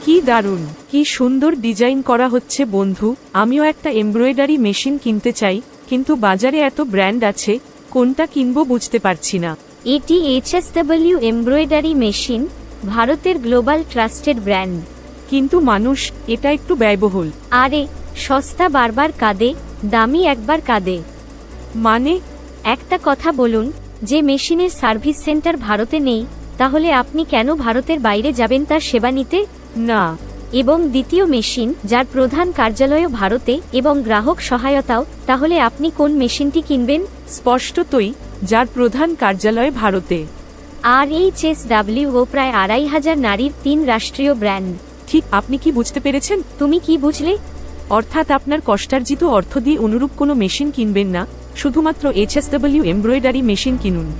কি দারুণ, কি সুন্দর ডিজাইন করা হচ্ছে বন্ধু। আমিও একটা এমব্রয়ডারি মেশিন কিনতে চাই, কিন্তু বাজারে এত ব্র্যান্ড আছে, কোনটা কিনবো বুঝতে পারছি না। এটি HSW এমব্রয়ডারি মেশিন, ভারতের গ্লোবাল ট্রাস্টেড ব্র্যান্ড। কিন্তু মানুষ, এটা একটু ব্যয়বহুল। আরে, সস্তা বারবার কাঁদে, দামি একবার কাঁদে। মানে? একটা কথা বলুন, যে মেশিনের সার্ভিস সেন্টার ভারতে নেই, তাহলে আপনি কেন ভারতের বাইরে যাবেন তার সেবা নিতে? না। এবং দ্বিতীয় মেশিন, যার প্রধান কার্যালয়ও ভারতে এবং গ্রাহক সহায়তাও, তাহলে আপনি কোন মেশিনটি কিনবেন? স্পষ্টতই, যার প্রধান কার্যালয় ভারতে। আর HSW প্রায় 2500 নারীর 3 রাষ্ট্রীয় ব্র্যান্ড। ঠিক, আপনি কি বুঝতে পেরেছেন? তুমি কি বুঝলে? অর্থাৎ আপনার কষ্টার্জিত অর্থ দিয়ে অনুরূপ কোনো মেশিন কিনবেন না, শুধুমাত্র HSW এমব্রয়ডারি মেশিন কিনুন।